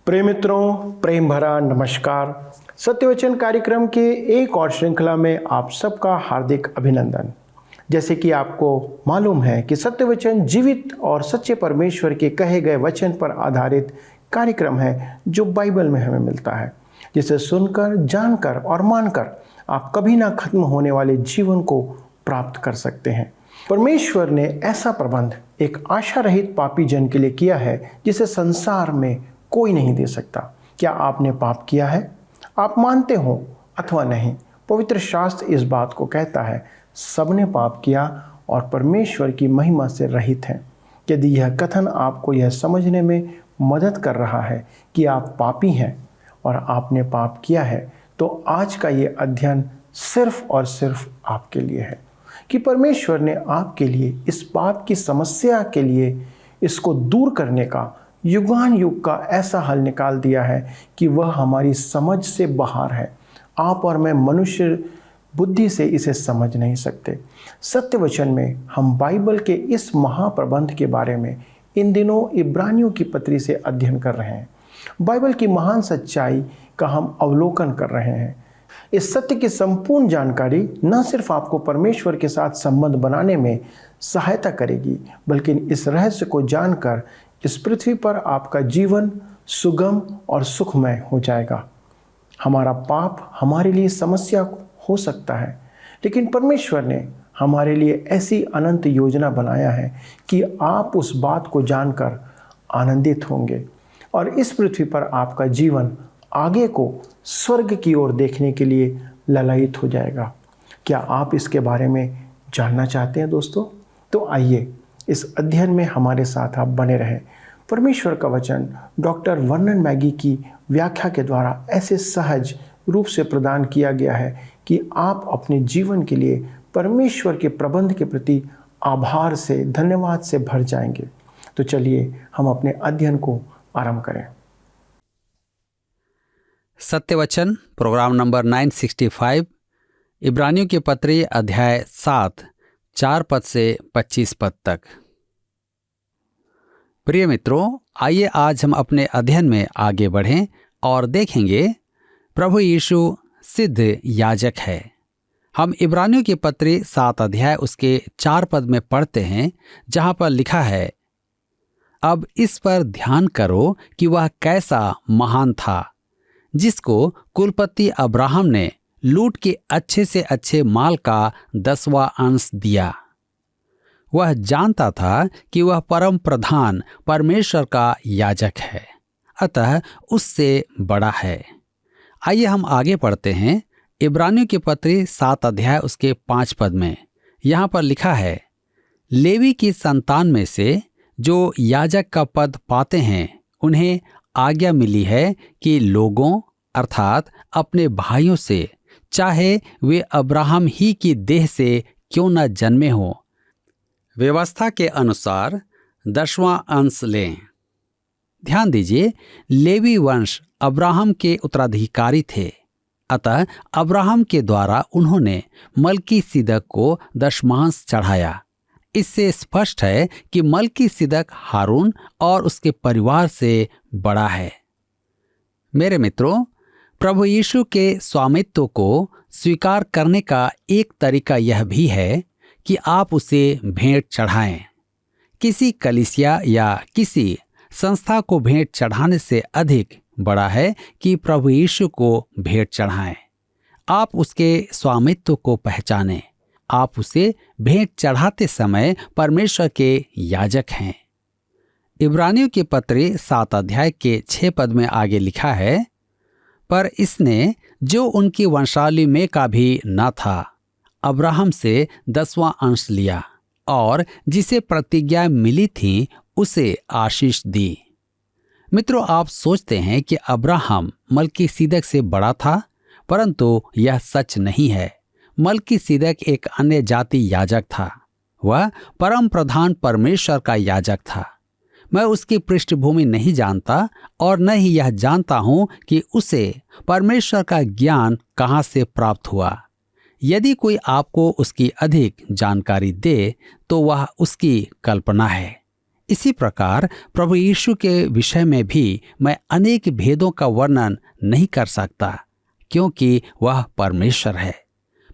प्रिय मित्रों, प्रेम भरा नमस्कार। सत्यवचन कार्यक्रम के एक और श्रृंखला में आप सबका हार्दिक अभिनंदन। जैसे कि आपको मालूम है कि सत्यवचन जीवित और सच्चे परमेश्वर के कहे गए वचन पर आधारित कार्यक्रम है जो बाइबल में हमें मिलता है, जिसे सुनकर, जानकर और मानकर आप कभी ना खत्म होने वाले जीवन को प्राप्त कर सकते हैं। परमेश्वर ने ऐसा प्रबंध एक आशा रहित पापी जन के लिए किया है जिसे संसार में कोई नहीं दे सकता। क्या आपने पाप किया है? आप मानते हो अथवा नहीं, पवित्र शास्त्र इस बात को कहता है, सबने पाप किया और परमेश्वर की महिमा से रहित हैं। यदि यह कथन आपको यह समझने में मदद कर रहा है कि आप पापी हैं और आपने पाप किया है, तो आज का ये अध्ययन सिर्फ और सिर्फ आपके लिए है कि परमेश्वर ने आपके लिए इस पाप की समस्या के लिए इसको दूर करने का युगान युग का ऐसा हल निकाल दिया है कि वह हमारी समझ से बाहर है। आप और मैं मनुष्य बुद्धि से इसे समझ नहीं सकते। सत्यवचन में हम बाइबल के इस महाप्रबंध के बारे में इन दिनों इब्रानियों की पत्री से अध्ययन कर रहे हैं। बाइबल की महान सच्चाई का हम अवलोकन कर रहे हैं। इस सत्य की संपूर्ण जानकारी न सिर्फ आपको परमेश्वर के साथ संबंध बनाने में सहायता करेगी, बल्कि इस रहस्य को जानकर इस पृथ्वी पर आपका जीवन सुगम और सुखमय हो जाएगा। हमारा पाप हमारे लिए समस्या हो सकता है, लेकिन परमेश्वर ने हमारे लिए ऐसी अनंत योजना बनाया है कि आप उस बात को जानकर आनंदित होंगे और इस पृथ्वी पर आपका जीवन आगे को स्वर्ग की ओर देखने के लिए ललायित हो जाएगा। क्या आप इसके बारे में जानना चाहते हैं दोस्तों? तो आइए इस अध्ययन में हमारे साथ आप बने रहें। परमेश्वर का वचन डॉक्टर वर्नन मैगी की व्याख्या के द्वारा ऐसे सहज रूप से प्रदान किया गया है कि आप अपने जीवन के लिए परमेश्वर के प्रबंध के प्रति आभार से, धन्यवाद से भर जाएंगे। तो चलिए हम अपने अध्ययन को आरंभ करें। सत्यवचन प्रोग्राम नंबर 965, इब्रानियों की पत्री अध्याय 7, 4 पद से 25 पद तक। प्रिय मित्रों, आइए आज हम अपने अध्ययन में आगे बढ़ें और देखेंगे प्रभु यीशु सिद्ध याजक है। हम इब्रानियों की पत्री 7 अध्याय उसके 4 पद में पढ़ते हैं, जहां पर लिखा है, अब इस पर ध्यान करो कि वह कैसा महान था जिसको कुलपति अब्राहम ने लूट के अच्छे से अच्छे माल का 10वां अंश दिया। वह जानता था कि वह परम प्रधान परमेश्वर का याजक है, अतः उससे बड़ा है। आइए हम आगे पढ़ते हैं। इब्रानियों की पत्री 7 अध्याय उसके 5 पद में यहाँ पर लिखा है, लेवी की संतान में से जो याजक का पद पाते हैं, उन्हें आज्ञा मिली है कि लोगों अर्थात अपने भाइयों से, चाहे वे अब्राहम ही की देह से क्यों न जन्मे हो, व्यवस्था के अनुसार 10वां अंश लें। ध्यान दीजिए, लेवी वंश अब्राहम के उत्तराधिकारी थे, अतः अब्राहम के द्वारा उन्होंने मलकीसिदक को दशमांश चढ़ाया। इससे स्पष्ट है कि मलकीसिदक हारून और उसके परिवार से बड़ा है। मेरे मित्रों, प्रभु यीशु के स्वामित्व को स्वीकार करने का एक तरीका यह भी है कि आप उसे भेंट चढ़ाएं। किसी कलीसिया या किसी संस्था को भेंट चढ़ाने से अधिक बड़ा है कि प्रभु यीशु को भेंट चढ़ाएं। आप उसके स्वामित्व को पहचानें। आप उसे भेंट चढ़ाते समय परमेश्वर के याजक हैं। इब्रानियों की पत्री 7 अध्याय के 6 पद में आगे लिखा है, पर इसने जो उनकी वंशावली में का भी न था, अब्राहम से 10वां अंश लिया और जिसे प्रतिज्ञा मिली थी उसे आशीष दी। मित्रों, आप सोचते हैं कि अब्राहम मलकीसिदक से बड़ा था, परंतु यह सच नहीं है। मलकीसिदक एक अन्य जाति याजक था। वह परम प्रधान परमेश्वर का याजक था। मैं उसकी पृष्ठभूमि नहीं जानता और न ही यह जानता हूं कि उसे परमेश्वर का ज्ञान कहां से प्राप्त हुआ। यदि कोई आपको उसकी अधिक जानकारी दे तो वह उसकी कल्पना है। इसी प्रकार प्रभु यीशु के विषय में भी मैं अनेक भेदों का वर्णन नहीं कर सकता, क्योंकि वह परमेश्वर है।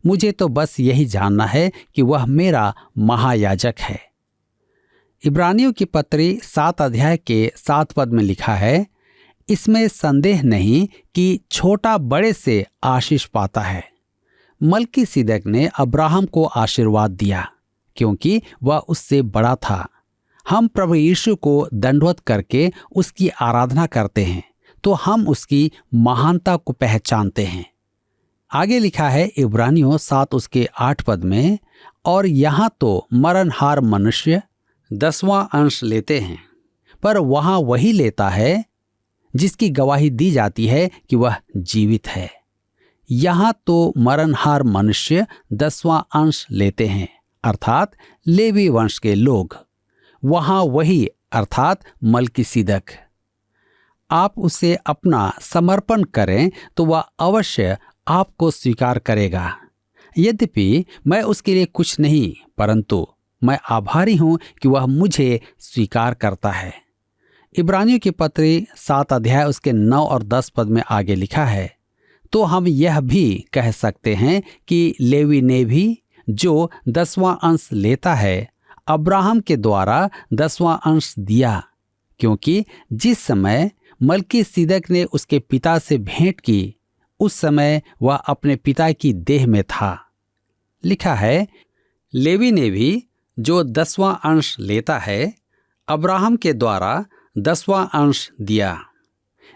मुझे तो बस यही जानना है कि वह मेरा महायाजक है। इब्रानियों की पत्री 7 अध्याय के 7 पद में लिखा है, इसमें संदेह नहीं कि छोटा बड़े से आशीष पाता है। मल्कीसिदक ने अब्राहम को आशीर्वाद दिया क्योंकि वह उससे बड़ा था। हम प्रभु यीशु को दंडवत करके उसकी आराधना करते हैं तो हम उसकी महानता को पहचानते हैं। आगे लिखा है इब्रानियों 7 उसके 8 पद में, और यहाँ तो मरणहार मनुष्य 10वां अंश लेते हैं, पर वहाँ वही लेता है जिसकी गवाही दी जाती है कि वह जीवित है। यहाँ तो मरणहार मनुष्य 10वां अंश लेते हैं, अर्थात लेवी वंश के लोग। वहाँ वही अर्थात मल्कीसिदक। आप उसे अपना समर्पण करें तो वह अवश्य आपको स्वीकार करेगा। यद्यपि मैं उसके लिए कुछ नहीं, परंतु मैं आभारी हूं कि वह मुझे स्वीकार करता है। इब्रानियों की पत्री 7 अध्याय उसके 9 और 10 पद में आगे लिखा है, तो हम यह भी कह सकते हैं कि लेवी ने भी जो 10वां अंश लेता है, अब्राहम के द्वारा 10वां अंश दिया, क्योंकि जिस समय मल्कीसिदक ने उसके पिता से भेंट की, उस समय वह अपने पिता की देह में था। लिखा है, लेवी ने भी जो 10वां अंश लेता है, अब्राहम के द्वारा 10वां अंश दिया।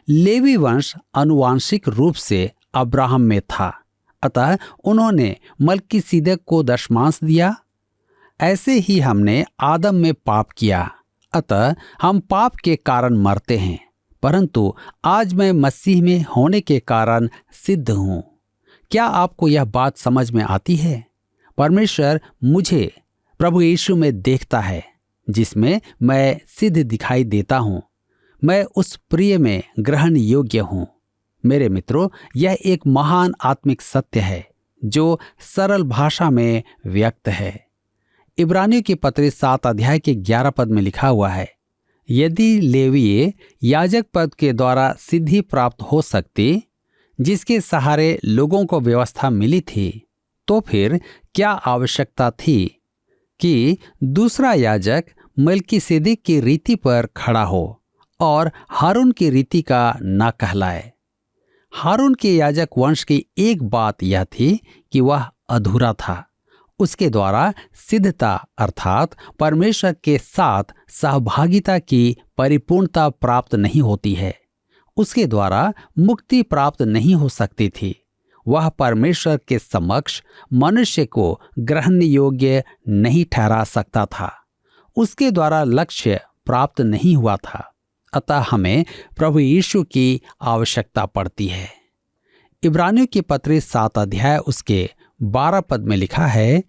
लेवी वंश आनुवांशिक रूप से अब्राहम में था, अतः उन्होंने मल्कीसिदक को दशमांश दिया। ऐसे ही हमने आदम में पाप किया, अतः हम पाप के कारण मरते हैं, परंतु आज मैं मसीह में होने के कारण सिद्ध हूं। क्या आपको यह बात समझ में आती है? परमेश्वर मुझे प्रभु यीशु में देखता है, जिसमें मैं सिद्ध दिखाई देता हूं। मैं उस प्रिय में ग्रहण योग्य हूं। मेरे मित्रों, यह एक महान आत्मिक सत्य है जो सरल भाषा में व्यक्त है। इब्रानियों की पत्री 7 अध्याय के 11 पद में लिखा हुआ है, यदि लेवीय याजक पद के द्वारा सिद्धि प्राप्त हो सकती, जिसके सहारे लोगों को व्यवस्था मिली थी, तो फिर क्या आवश्यकता थी कि दूसरा याजक मल्कीसिदक की रीति पर खड़ा हो और हारून की रीति का न कहलाए। हारून के याजक वंश की एक बात यह थी कि वह अधूरा था। उसके द्वारा सिद्धता अर्थात परमेश्वर के साथ सहभागिता की परिपूर्णता प्राप्त नहीं होती है। उसके द्वारा मुक्ति प्राप्त नहीं हो सकती थी। वह परमेश्वर के समक्ष मनुष्य को ग्रहण योग्य नहीं ठहरा सकता था। उसके द्वारा लक्ष्य प्राप्त नहीं हुआ था। अतः हमें प्रभु यीशु की आवश्यकता पड़ती है। इब्रानियों की पत्री 7 अध्याय उसके 12 पद में लिखा है,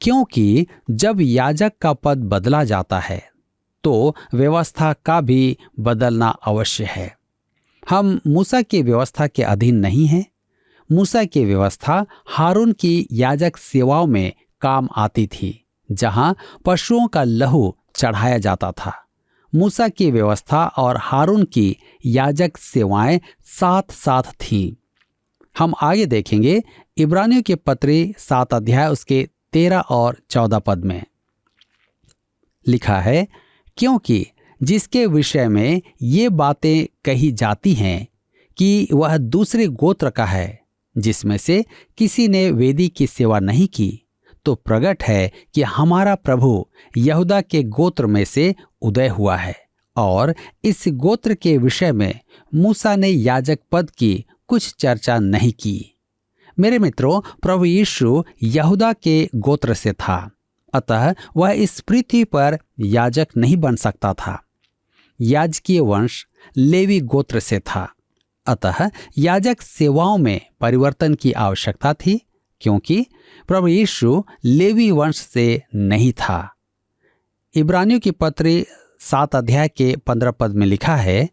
क्योंकि जब याजक का पद बदला जाता है तो व्यवस्था का भी बदलना अवश्य है। हम मूसा की व्यवस्था के अधीन नहीं हैं। मूसा की व्यवस्था हारून की याजक सेवाओं में काम आती थी, जहां पशुओं का लहू चढ़ाया जाता था। मूसा की व्यवस्था और हारून की याजक सेवाएं साथ साथ थीं। हम आगे देखेंगे इब्रानियों के पत्री 7 अध्याय उसके 13 और 14 पद में लिखा है, क्योंकि जिसके विषय में ये बातें कही जाती हैं कि वह दूसरे गोत्र का है, जिसमें से किसी ने वेदी की सेवा नहीं की, तो प्रगट है कि हमारा प्रभु यहूदा के गोत्र में से उदय हुआ है। और इस गोत्र के विषय में मूसा ने याजक पद की कुछ चर्चा नहीं की। मेरे मित्रों, प्रभु यीशु यहूदा के गोत्र से था, अतः वह इस पृथ्वी पर याजक नहीं बन सकता था। याजकीय वंश लेवी गोत्र से था, अतः याजक सेवाओं में परिवर्तन की आवश्यकता थी, क्योंकि प्रभु यीशु लेवी वंश से नहीं था। इब्रानियों की पत्री 7 अध्याय के 15 पद में लिखा है,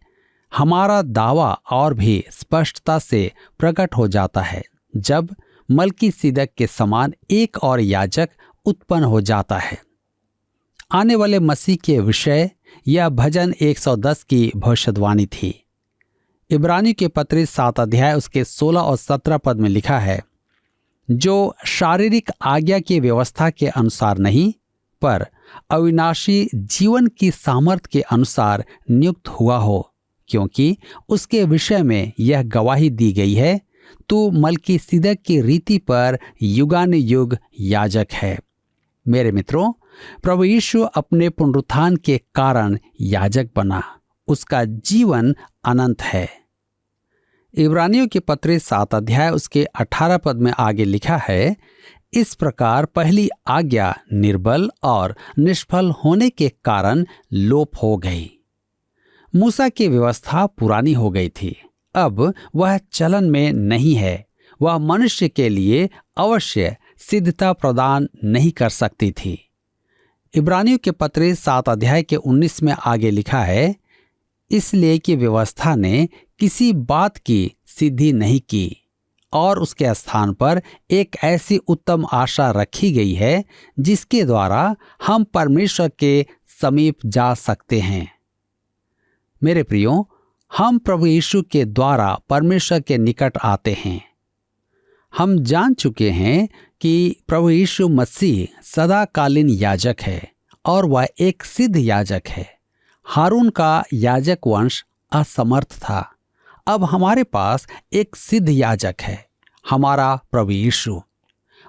हमारा दावा और भी स्पष्टता से प्रकट हो जाता है जब मल्कीसिदक के समान एक और याजक उत्पन्न हो जाता है। आने वाले मसीह के विषय यह भजन 110 की भविष्यवाणी थी। इब्रानी के पत्री 7 अध्याय उसके 16 और 17 पद में लिखा है, जो शारीरिक आज्ञा की व्यवस्था के अनुसार नहीं पर अविनाशी जीवन की सामर्थ्य के अनुसार नियुक्त हुआ हो, क्योंकि उसके विषय में यह गवाही दी गई है, तू मल्कीसिदक की रीति पर युगानुयुग याजक है। मेरे मित्रों, प्रभु यीशु अपने पुनरुत्थान के कारण याजक बना, उसका जीवन अनंत है। इब्रानियों के पत्र 7 अध्याय उसके 18 पद में आगे लिखा है, इस प्रकार पहली आज्ञा निर्बल और निष्फल होने के कारण लोप हो गई। मूसा की व्यवस्था पुरानी हो गई थी, अब वह चलन में नहीं है। वह मनुष्य के लिए अवश्य सिद्धता प्रदान नहीं कर सकती थी। इब्रानियों के पत्र 7 अध्याय के 19 में आगे लिखा है, इसलिए कि व्यवस्था ने किसी बात की सिद्धि नहीं की और उसके स्थान पर एक ऐसी उत्तम आशा रखी गई है जिसके द्वारा हम परमेश्वर के समीप जा सकते हैं। मेरे प्रियो, हम प्रभु यीशु के द्वारा परमेश्वर के निकट आते हैं। हम जान चुके हैं कि प्रभु यीशु मसीह सदाकालीन याजक है और वह एक सिद्ध याजक है। हारून का याजक वंश असमर्थ था, अब हमारे पास एक सिद्ध याजक है, हमारा प्रभु यीशु।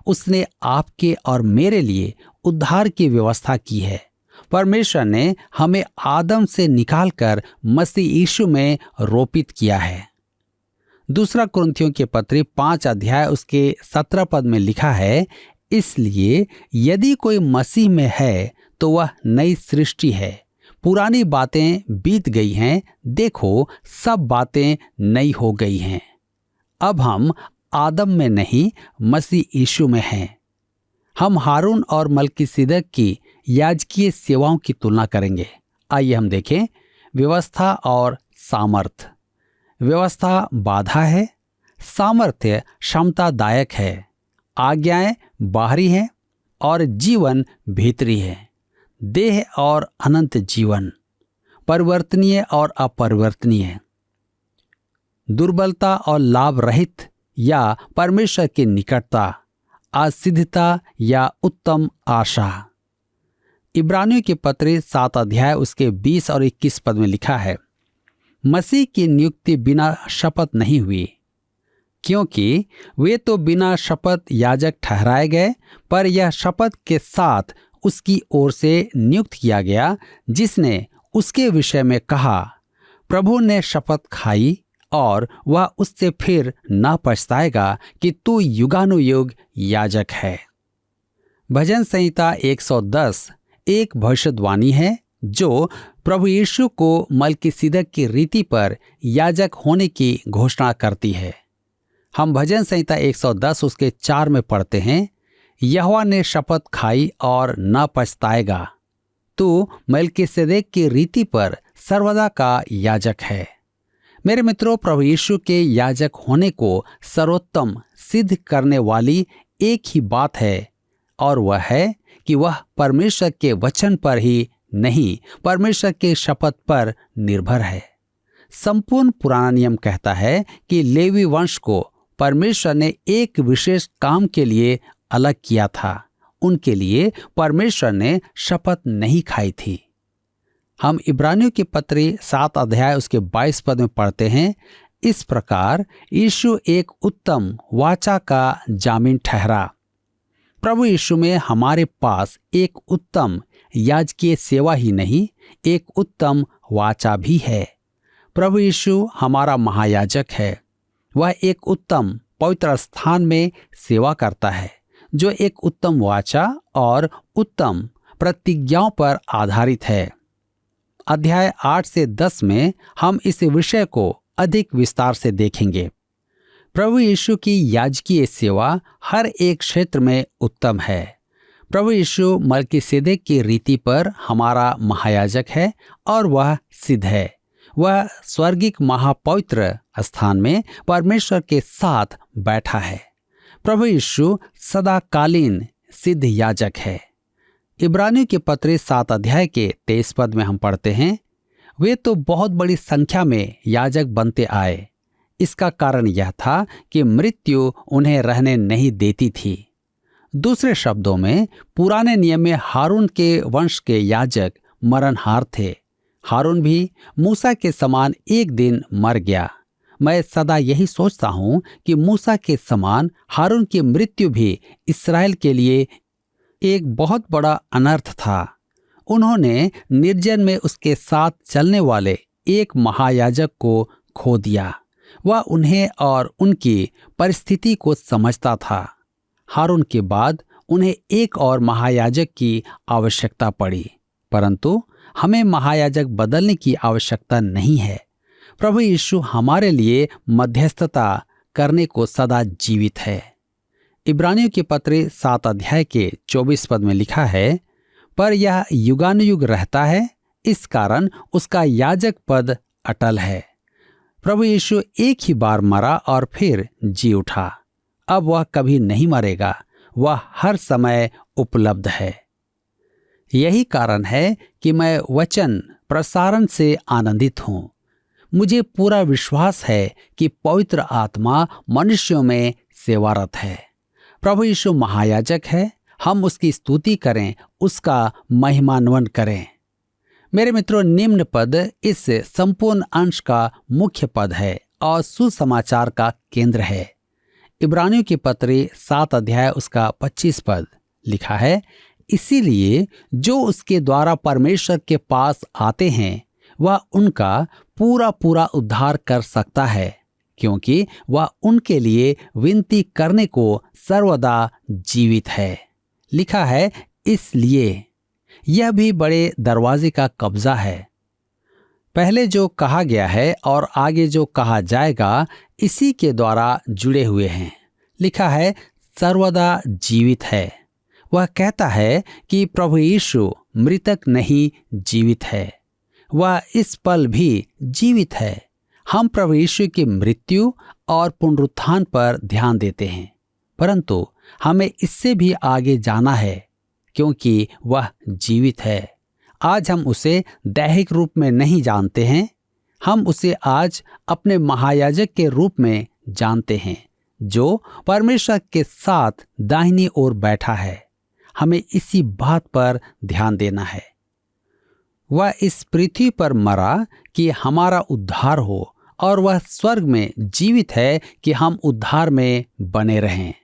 उसने आपके और मेरे लिए उद्धार की व्यवस्था की है। परमेश्वर ने हमें आदम से निकालकर मसीह यीशु में रोपित किया है। दूसरा कुरिन्थियों के पत्र 5 अध्याय उसके 17 पद में लिखा है, इसलिए यदि कोई मसीह में है तो वह नई सृष्टि है, पुरानी बातें बीत गई हैं, देखो सब बातें नई हो गई हैं। अब हम आदम में नहीं, मसीह यीशु में हैं। हम हारून और मल्कीसिदक की याजकीय सेवाओं की तुलना करेंगे। आइए हम देखें व्यवस्था और सामर्थ्य। व्यवस्था बाधा है, सामर्थ्य क्षमतादायक है। आज्ञाएं बाहरी हैं और जीवन भीतरी है। देह और अनंत जीवन, परिवर्तनीय और अपरिवर्तनीय, दुर्बलता और लाभ रहित या परमेश्वर की निकटता, असिद्धता या उत्तम आशा। इब्रानियों के पत्र 7 अध्याय उसके 20 और 21 पद में लिखा है, मसीह की नियुक्ति बिना शपथ नहीं हुई, क्योंकि वे तो बिना शपथ याजक ठहराए गए, पर यह शपथ के साथ उसकी ओर से नियुक्त किया गया, जिसने उसके विषय में कहा, प्रभु ने शपथ खाई और वह उससे फिर न पछताएगा कि तू युगानुयुग याजक है। भजन संहिता 110 एक भविष्यवाणी है जो प्रभु यीशु को मल्कीसिदक की रीति पर याजक होने की घोषणा करती है। हम भजन संहिता 110 उसके 4 में पढ़ते हैं, यहोवा ने शपथ खाई और न पछताएगा, तू मल्कीसिदक की रीति पर सर्वदा का याजक है। मेरे मित्रों, प्रभु यीशु के याजक होने को सर्वोत्तम सिद्ध करने वाली एक ही बात है, और वह है कि वह परमेश्वर के वचन पर ही नहीं, परमेश्वर के शपथ पर निर्भर है। संपूर्ण पुराना नियम कहता है कि लेवी वंश को परमेश्वर ने एक विशेष काम के लिए अलग किया था। उनके लिए परमेश्वर ने शपथ नहीं खाई थी। हम इब्रानियों के पत्र 7 अध्याय उसके 22 पद में पढ़ते हैं, इस प्रकार यीशु एक उत्तम वाचा का जामीन ठहरा। प्रभु यीशु में हमारे पास एक उत्तम याजकीय सेवा ही नहीं, एक उत्तम वाचा भी है। प्रभु यीशु हमारा महायाजक है। वह एक उत्तम पवित्र स्थान में सेवा करता है, जो एक उत्तम वाचा और उत्तम प्रतिज्ञाओं पर आधारित है। अध्याय 8 से 10 में हम इस विषय को अधिक विस्तार से देखेंगे। प्रभु यीशु की याजकीय सेवा हर एक क्षेत्र में उत्तम है। प्रभु यीशु मल्कीसिदक की रीति पर हमारा महायाजक है और वह सिद्ध है। वह स्वर्गिक महापवित्र स्थान में परमेश्वर के साथ बैठा है। प्रभु यीशु सदाकालीन सिद्ध याजक है। इब्रानियों के पत्र 7 अध्याय के 23 पद में हम पढ़ते हैं, वे तो बहुत बड़ी संख्या में याजक बनते आए। इसका कारण यह था कि मृत्यु उन्हें रहने नहीं देती थी। दूसरे शब्दों में, पुराने नियम में हारून के वंश के याजक मरणहार थे। हारून भी मूसा के समान एक दिन मर गया। मैं सदा यही सोचता हूँ कि मूसा के समान हारून की मृत्यु भी इस्राएल के लिए एक बहुत बड़ा अनर्थ था। उन्होंने निर्जन में उसके साथ चलने वाले एक महायाजक को खो दिया। वह उन्हें और उनकी परिस्थिति को समझता था। हारून के बाद उन्हें एक और महायाजक की आवश्यकता पड़ी, परंतु हमें महायाजक बदलने की आवश्यकता नहीं है। प्रभु यीशु हमारे लिए मध्यस्थता करने को सदा जीवित है। इब्रानियों के पत्र 7 अध्याय के 24 पद में लिखा है, पर यह युगानुयुग रहता है, इस कारण उसका याजक पद अटल है। प्रभु यीशु एक ही बार मरा और फिर जी उठा। अब वह कभी नहीं मरेगा, वह हर समय उपलब्ध है। यही कारण है कि मैं वचन प्रसारण से आनंदित हूँ। मुझे पूरा विश्वास है कि पवित्र आत्मा मनुष्यों में सेवारत है। प्रभु यीशु महायाजक है, हम उसकी स्तुति करें, उसका महिमान्वित करें। मेरे मित्रों, निम्न पद इस संपूर्ण अंश का मुख्य पद है और सुसमाचार का केंद्र है। इब्रानियों के पत्र 7 अध्याय उसका 25 पद लिखा है, इसीलिए जो उसके द्वारा परमेश्वर के पास आते हैं वह उनका पूरा पूरा उद्धार कर सकता है, क्योंकि वह उनके लिए विनती करने को सर्वदा जीवित है। लिखा है, इसलिए यह भी बड़े दरवाजे का कब्जा है। पहले जो कहा गया है और आगे जो कहा जाएगा इसी के द्वारा जुड़े हुए हैं। लिखा है, सर्वदा जीवित है। वह कहता है कि प्रभु यीशु मृतक नहीं, जीवित है। वह इस पल भी जीवित है। हम प्रभु यीशु की मृत्यु और पुनरुत्थान पर ध्यान देते हैं, परंतु हमें इससे भी आगे जाना है, क्योंकि वह जीवित है। आज हम उसे दैहिक रूप में नहीं जानते हैं, हम उसे आज अपने महायाजक के रूप में जानते हैं, जो परमेश्वर के साथ दाहिनी ओर बैठा है। हमें इसी बात पर ध्यान देना है। वह इस पृथ्वी पर मरा कि हमारा उद्धार हो, और वह स्वर्ग में जीवित है कि हम उद्धार में बने रहें।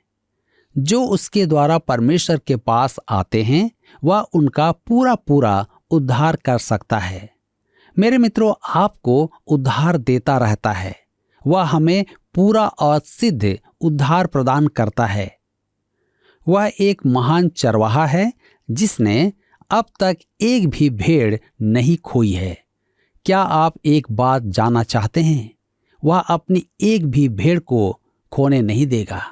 जो उसके द्वारा परमेश्वर के पास आते हैं वह उनका पूरा पूरा उद्धार कर सकता है। मेरे मित्रों, आपको उद्धार देता रहता है। वह हमें पूरा और सिद्ध उद्धार प्रदान करता है। वह एक महान चरवाहा है जिसने अब तक एक भी भेड़ नहीं खोई है। क्या आप एक बात जानना चाहते हैं? वह अपनी एक भी भेड़ को खोने नहीं देगा।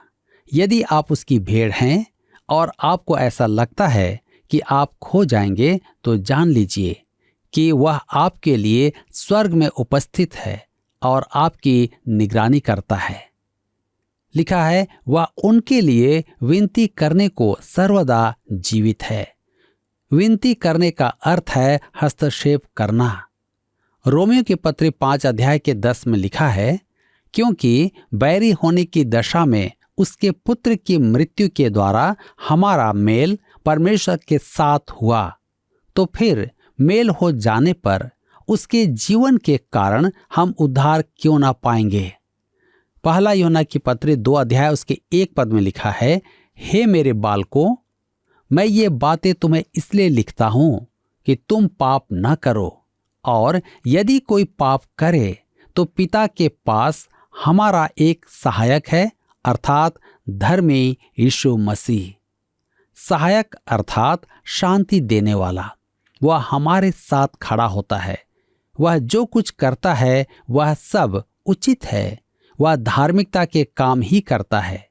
यदि आप उसकी भेड़ हैं और आपको ऐसा लगता है कि आप खो जाएंगे, तो जान लीजिए कि वह आपके लिए स्वर्ग में उपस्थित है और आपकी निगरानी करता है। लिखा है, वह उनके लिए विनती करने को सर्वदा जीवित है। विनती करने का अर्थ है हस्तक्षेप करना। रोमियो के पत्र 5 अध्याय के 10 में लिखा है, क्योंकि बैरी होने की दशा में उसके पुत्र की मृत्यु के द्वारा हमारा मेल परमेश्वर के साथ हुआ, तो फिर मेल हो जाने पर उसके जीवन के कारण हम उद्धार क्यों ना पाएंगे। पहला यूहन्ना की पत्री 2 अध्याय उसके 1 पद में लिखा है, हे मेरे बालकों, मैं ये बातें तुम्हें इसलिए लिखता हूं कि तुम पाप न करो, और यदि कोई पाप करे तो पिता के पास हमारा एक सहायक है, अर्थात धर्मी यीशु मसीह। सहायक अर्थात शांति देने वाला। वह हमारे साथ खड़ा होता है। वह जो कुछ करता है वह सब उचित है। वह धार्मिकता के काम ही करता है।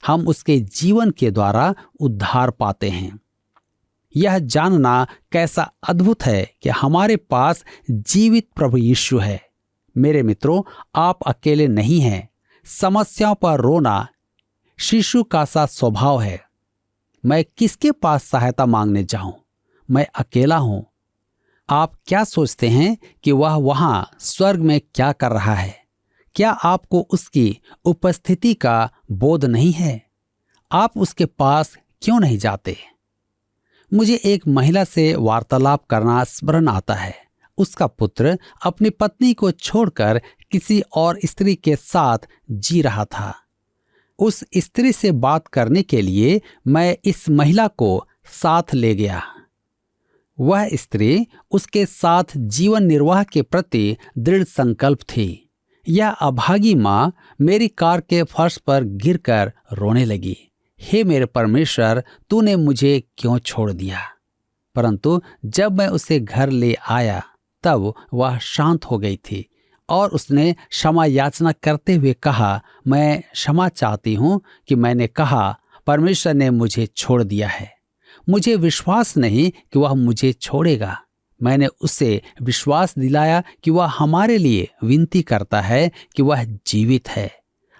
हम उसके जीवन के द्वारा उद्धार पाते हैं। यह जानना कैसा अद्भुत है कि हमारे पास जीवित प्रभु यीशु है। मेरे मित्रों, आप अकेले नहीं हैं। समस्याओं पर रोना शिशु का सा स्वभाव है। मैं किसके पास सहायता मांगने जाऊं? मैं अकेला हूं। आप क्या सोचते हैं कि वह वहां स्वर्ग में क्या कर रहा है? क्या आपको उसकी उपस्थिति का बोध नहीं है? आप उसके पास क्यों नहीं जाते? मुझे एक महिला से वार्तालाप करना स्मरण आता है। उसका पुत्र अपनी पत्नी को छोड़कर किसी और स्त्री के साथ जी रहा था। उस स्त्री से बात करने के लिए मैं इस महिला को साथ ले गया। वह स्त्री उसके साथ जीवन निर्वाह के प्रति दृढ़ संकल्प थी। यह अभागी माँ मेरी कार के फर्श पर गिरकर रोने लगी, हे मेरे परमेश्वर, तूने मुझे क्यों छोड़ दिया? परंतु जब मैं उसे घर ले आया तब वह शांत हो गई थी और उसने क्षमा याचना करते हुए कहा, मैं क्षमा चाहती हूँ कि मैंने कहा परमेश्वर ने मुझे छोड़ दिया है। मुझे विश्वास नहीं कि वह मुझे छोड़ेगा। मैंने उसे विश्वास दिलाया कि वह हमारे लिए विनती करता है कि वह जीवित है।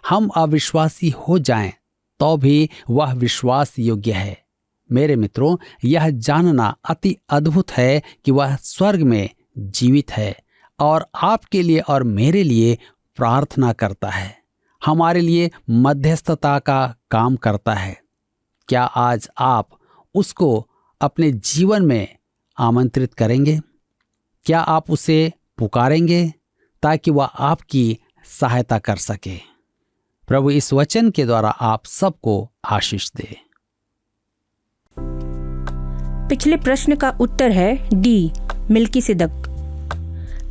हम अविश्वासी हो जाएं तो भी वह विश्वास योग्य है। मेरे मित्रों, यह जानना अति अद्भुत है कि वह स्वर्ग में जीवित है और आपके लिए और मेरे लिए प्रार्थना करता है, हमारे लिए मध्यस्थता का काम करता है। क्या आज आप उसको अपने जीवन में आमंत्रित करेंगे? क्या आप उसे पुकारेंगे ताकि वह आपकी सहायता कर सके? प्रभु इस वचन के द्वारा आप सबको आशीष दे। पिछले प्रश्न का उत्तर है डी, मिल्कीसिदक।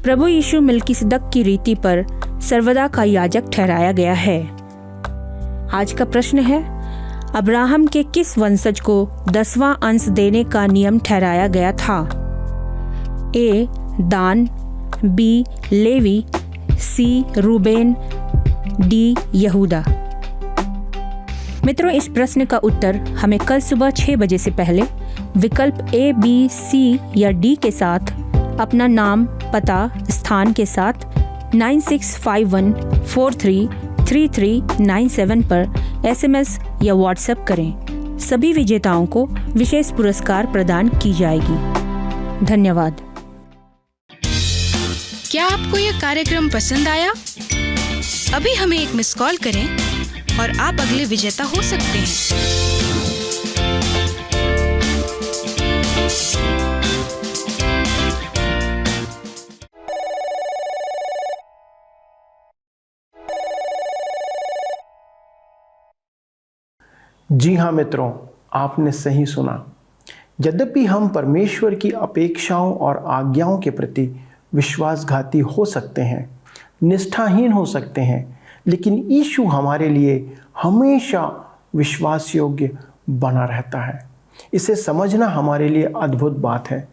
प्रभु यीशु मिल्कीसिदक की रीति पर सर्वदा का याजक ठहराया गया है। आज का प्रश्न है, अब्राहम के किस वंशज को 10वां अंश देने का नियम ठहराया गया था? ए दान, बी लेवी, सी रूबेन, डी यहूदा। मित्रों, इस प्रश्न का उत्तर हमें कल सुबह 6 बजे से पहले विकल्प ए, बी, सी या डी के साथ अपना नाम, पता, स्थान के साथ 9651433397 पर SMS या WhatsApp करें। सभी विजेताओं को विशेष पुरस्कार प्रदान की जाएगी। धन्यवाद। क्या आपको यह कार्यक्रम पसंद आया? अभी हमें एक मिस कॉल करें और आप अगले विजेता हो सकते हैं। जी हाँ मित्रों, आपने सही सुना। यद्यपि हम परमेश्वर की अपेक्षाओं और आज्ञाओं के प्रति विश्वासघाती हो सकते हैं, निष्ठाहीन हो सकते हैं, लेकिन यीशु हमारे लिए हमेशा विश्वास योग्य बना रहता है। इसे समझना हमारे लिए अद्भुत बात है।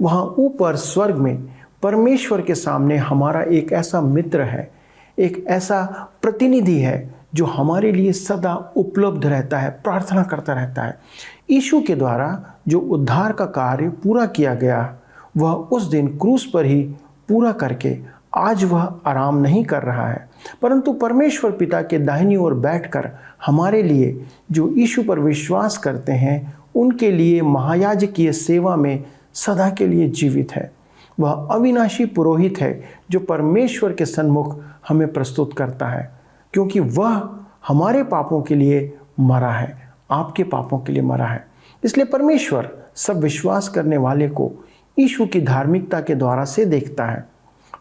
वहाँ ऊपर स्वर्ग में परमेश्वर के सामने हमारा एक ऐसा मित्र है, एक ऐसा प्रतिनिधि है जो हमारे लिए सदा उपलब्ध रहता है, प्रार्थना करता रहता है। यीशु के द्वारा जो उद्धार का कार्य पूरा किया गया, वह उस दिन क्रूस पर ही पूरा करके आज वह आराम नहीं कर रहा है, परंतु परमेश्वर पिता के दाहिनी ओर बैठकर हमारे लिए, जो यीशु पर विश्वास करते हैं, उनके लिए महायाजकीय सेवा में सदा के लिए जीवित है। वह अविनाशी पुरोहित है जो परमेश्वर के सन्मुख हमें प्रस्तुत करता है, क्योंकि वह हमारे पापों के लिए मरा है, आपके पापों के लिए मरा है। इसलिए परमेश्वर सब विश्वास करने वाले को यीशु की धार्मिकता के द्वारा से देखता है।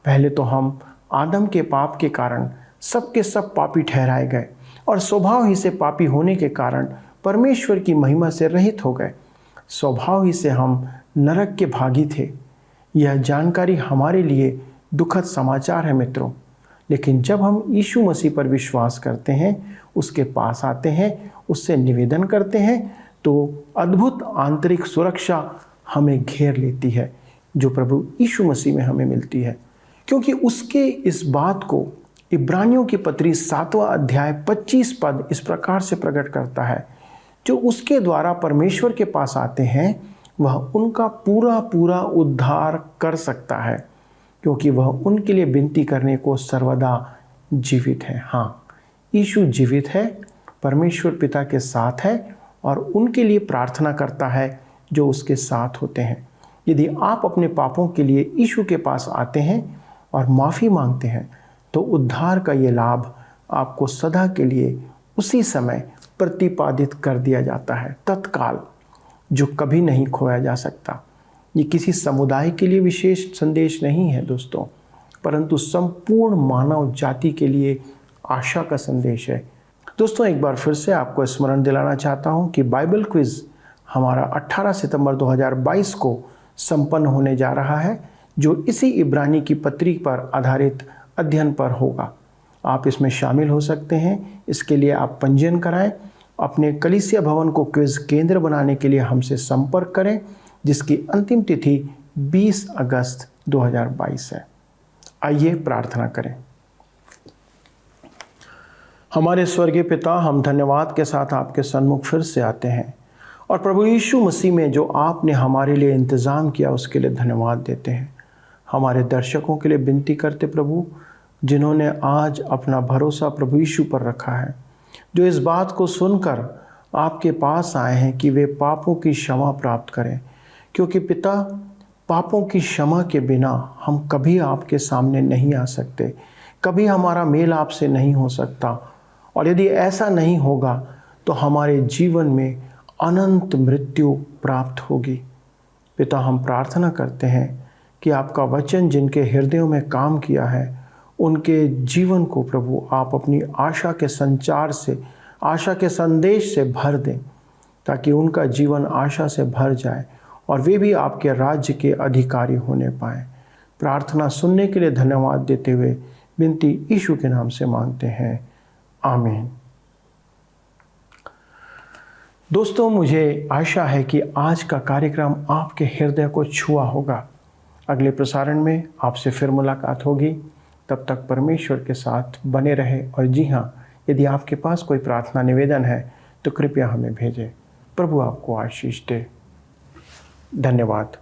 पहले तो हम आदम के पाप के कारण सबके सब पापी ठहराए गए और स्वभाव ही से पापी होने के कारण परमेश्वर की महिमा से रहित हो गए। स्वभाव ही से हम नरक के भागी थे। यह जानकारी हमारे लिए दुखद समाचार है मित्रों। लेकिन जब हम यीशु मसीह पर विश्वास करते हैं, उसके पास आते हैं, उससे निवेदन करते हैं, तो अद्भुत आंतरिक सुरक्षा हमें घेर लेती है जो प्रभु यीशु मसीह में हमें मिलती है। क्योंकि उसके इस बात को इब्रानियों की पत्री 7वां अध्याय 25 पद इस प्रकार से प्रकट करता है, जो उसके द्वारा परमेश्वर के पास आते हैं वह उनका पूरा पूरा उद्धार कर सकता है, क्योंकि वह उनके लिए विनती करने को सर्वदा जीवित है। हाँ, यीशु जीवित है, परमेश्वर पिता के साथ है और उनके लिए प्रार्थना करता है जो उसके साथ होते हैं। यदि आप अपने पापों के लिए यीशु के पास आते हैं और माफ़ी मांगते हैं तो उद्धार का ये लाभ आपको सदा के लिए उसी समय प्रतिपादित कर दिया जाता है, तत्काल, जो कभी नहीं खोया जा सकता। ये किसी समुदाय के लिए विशेष संदेश नहीं है दोस्तों, परंतु संपूर्ण मानव जाति के लिए आशा का संदेश है। दोस्तों, एक बार फिर से आपको स्मरण दिलाना चाहता हूँ कि बाइबल क्विज हमारा 18 सितंबर 2022 को संपन्न होने जा रहा है, जो इसी इब्रानी की पत्री पर आधारित अध्ययन पर होगा। आप इसमें शामिल हो सकते हैं। इसके लिए आप पंजीयन कराएं। अपने कलीसिया भवन को क्विज केंद्र बनाने के लिए हमसे संपर्क करें, जिसकी अंतिम तिथि 20 अगस्त 2022 है। आइए प्रार्थना करें। हमारे स्वर्गीय पिता, हम धन्यवाद के साथ आपके सन्मुख फिर से आते हैं और प्रभु यीशु मसीह में जो आपने हमारे लिए इंतज़ाम किया उसके लिए धन्यवाद देते हैं। हमारे दर्शकों के लिए विनती करते प्रभु, जिन्होंने आज अपना भरोसा प्रभु यीशु पर रखा है, जो इस बात को सुनकर आपके पास आए हैं कि वे पापों की क्षमा प्राप्त करें, क्योंकि पिता, पापों की क्षमा के बिना हम कभी आपके सामने नहीं आ सकते, कभी हमारा मेल आपसे नहीं हो सकता, और यदि ऐसा नहीं होगा तो हमारे जीवन में अनंत मृत्यु प्राप्त होगी। पिता, हम प्रार्थना करते हैं कि आपका वचन जिनके हृदयों में काम किया है, उनके जीवन को प्रभु आप अपनी आशा के संचार से, आशा के संदेश से भर दें, ताकि उनका जीवन आशा से भर जाए और वे भी आपके राज्य के अधिकारी होने पाएं। प्रार्थना सुनने के लिए धन्यवाद देते हुए विनती यीशु के नाम से मांगते हैं, आमीन। दोस्तों, मुझे आशा है कि आज का कार्यक्रम आपके हृदय को छुआ होगा। अगले प्रसारण में आपसे फिर मुलाकात होगी। तब तक परमेश्वर के साथ बने रहे। और जी हाँ, यदि आपके पास कोई प्रार्थना निवेदन है तो कृपया हमें भेजें। प्रभु आपको आशीष दे। धन्यवाद।